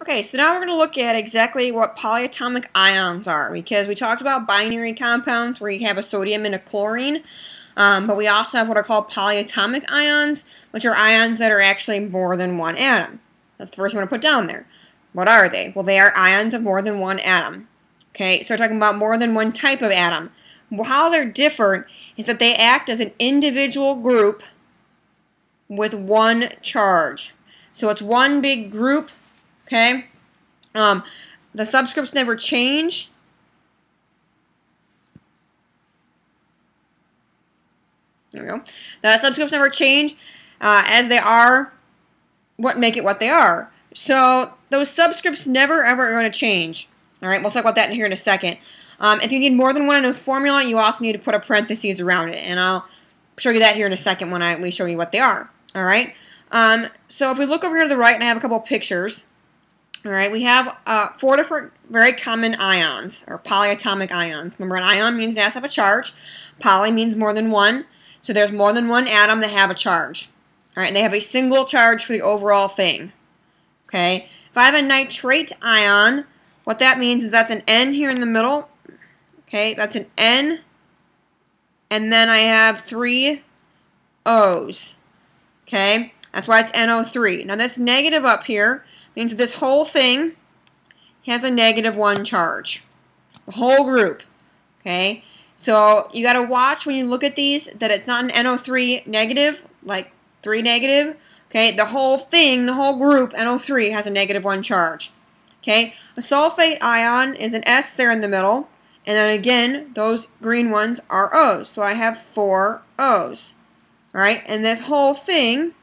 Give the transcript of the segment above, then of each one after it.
Okay, so now we're going to look at exactly what polyatomic ions are, because we talked about binary compounds where you have a sodium and a chlorine, but we also have what are called polyatomic ions, which are ions that are actually more than one atom. That's the first one to put down there. What are they? Well, they are ions of more than one atom. Okay, so we're talking about more than one type of atom. How they're different is that they act as an individual group with one charge. So it's one big group. Okay, the subscripts never change. There we go. The subscripts never change as they are what make it what they are. So those subscripts never ever are going to change. All right, we'll talk about that here in a second. If you need more than one in a formula, you also need to put a parentheses around it, and I'll show you that here in a second when we show you what they are. All right. So if we look over here to the right, and I have a couple of pictures. All right, we have 4 different very common ions, or polyatomic ions. Remember, an ion means it has to have a charge. Poly means more than one. So there's more than one atom that have a charge. All right, and they have a single charge for the overall thing. Okay, if I have a nitrate ion, what that means is that's an N here in the middle. Okay, that's an N. And then I have 3 O's. Okay, that's why it's NO3. Now this negative up here means that this whole thing has a -1 charge. The whole group. Okay, so you got to watch when you look at these that it's not an NO3 negative, like 3 negative. Okay, the whole thing, the whole group, NO3, has a -1 charge. Okay, a sulfate ion is an S there in the middle, and then again, those green ones are O's. So I have 4 O's. All right, and this whole thing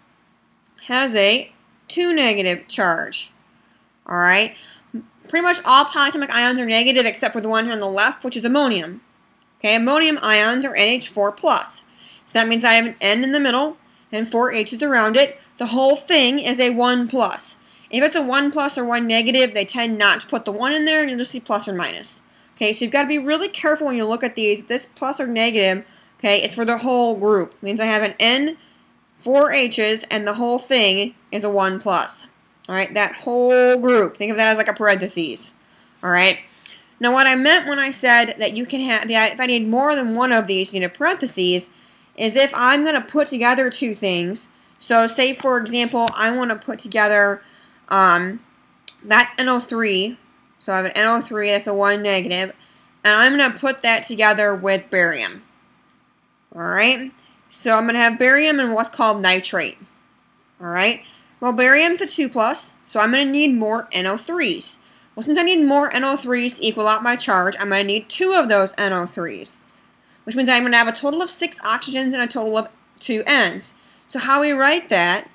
has a 2 negative charge. All right, pretty much all polyatomic ions are negative except for the one here on the left, which is ammonium. Okay, ammonium ions are NH4+. So that means I have an N in the middle and 4 H's around it. The whole thing is a 1+. If it's a 1+ or 1 negative, they tend not to put the 1 in there, and you'll just see plus or minus. Okay, so you've got to be really careful when you look at these. This plus or negative, okay, it's for the whole group. It means I have an N, 4 H's, and the whole thing is a 1+. All right, that whole group. Think of that as like a parentheses. All right. Now, what I meant when I said that you can have, if I need more than one of these, you need a parentheses, is if I'm going to put together two things. So, say for example, I want to put together that NO3. So I have an NO3, that's a 1 negative, and I'm going to put that together with barium. All right. So I'm going to have barium and what's called nitrate. All right. Well, barium's a 2+, so I'm going to need more NO3s. Well, since I need more NO3s to equal out my charge, I'm going to need 2 of those NO3s, which means I'm going to have a total of 6 oxygens and a total of 2 Ns. So how we write that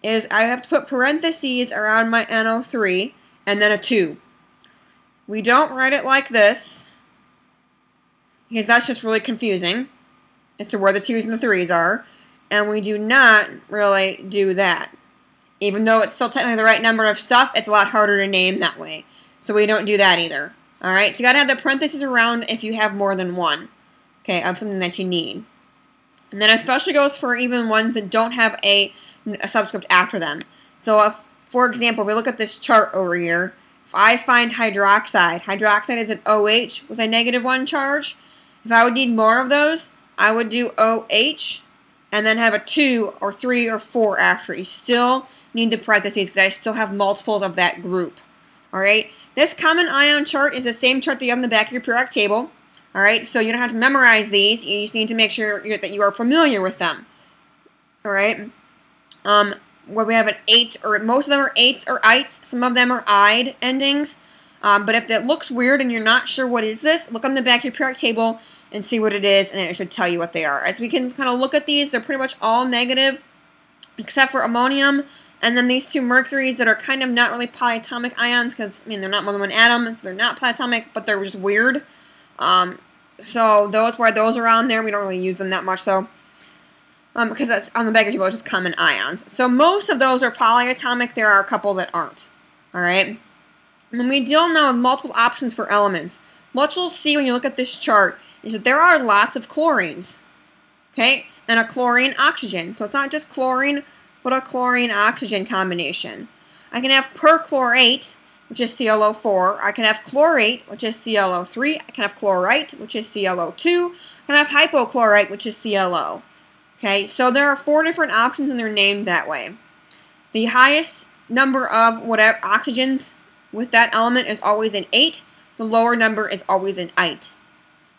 is I have to put parentheses around my NO3 and then a 2. We don't write it like this because that's just really confusing as to where the 2's and the 3's are, and we do not really do that. Even though it's still technically the right number of stuff, it's a lot harder to name that way. So we don't do that either. Alright, so you got to have the parentheses around if you have more than one, okay, of something that you need. And that especially goes for even ones that don't have a subscript after them. So if, for example, we look at this chart over here, if I find hydroxide, hydroxide is an OH with a -1 charge. If I would need more of those, I would do OH and then have a 2 or 3 or 4 after. You still need the parentheses because I still have multiples of that group. Alright, this common ion chart is the same chart that you have in the back of your periodic table. Alright, so you don't have to memorize these. You just need to make sure that you are familiar with them. Alright, where we have an 8, or most of them are 8 or ites. Some of them are ide endings. But if it looks weird and you're not sure what is this, look on the back of your periodic table and see what it is, and then it should tell you what they are. As we can kind of look at these, they're pretty much all negative, except for ammonium, and then these 2 mercuries that are kind of not really polyatomic ions, because, I mean, they're not more than one atom, so they're not polyatomic, but they're just weird. So those, why those are on there, we don't really use them that much, though, because that's on the back of your table, it's just common ions. So most of those are polyatomic. There are a couple that aren't. All right. And then we deal now with multiple options for elements. What you'll see when you look at this chart is that there are lots of chlorines, okay, and a chlorine-oxygen. So it's not just chlorine, but a chlorine-oxygen combination. I can have perchlorate, which is ClO4. I can have chlorate, which is ClO3. I can have chlorite, which is ClO2. I can have hypochlorite, which is ClO. Okay, so there are 4 different options and they're named that way. The highest number of whatever oxygens with that element is always an 8. The lower number is always an 8.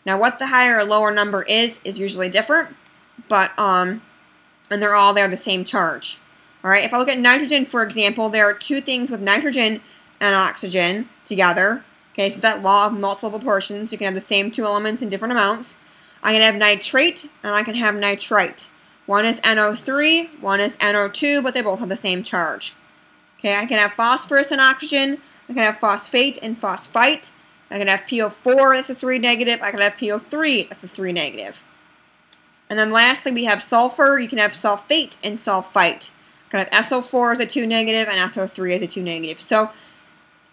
Now what the higher or lower number is usually different, but and they're all there the same charge. Alright, if I look at nitrogen, for example, there are 2 things with nitrogen and oxygen together. Okay, so that law of multiple proportions. You can have the same 2 elements in different amounts. I can have nitrate and I can have nitrite. One is NO3, one is NO2, but they both have the same charge. Okay, I can have phosphorus and oxygen. I can have phosphate and phosphite. I can have PO4, that's a 3 negative. I can have PO3, that's a 3 negative. And then lastly, we have sulfur. You can have sulfate and sulfite. You can have SO4 as a 2 negative and SO3 as a 2 negative. So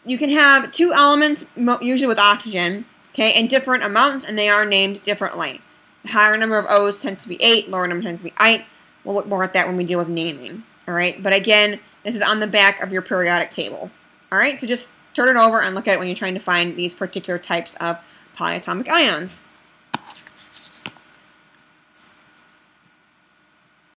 you can have 2 elements, usually with oxygen, okay, in different amounts, and they are named differently. The higher number of O's tends to be 8, lower number tends to be 8. We'll look more at that when we deal with naming. Alright, but again, this is on the back of your periodic table. Alright, so just turn it over and look at it when you're trying to find these particular types of polyatomic ions.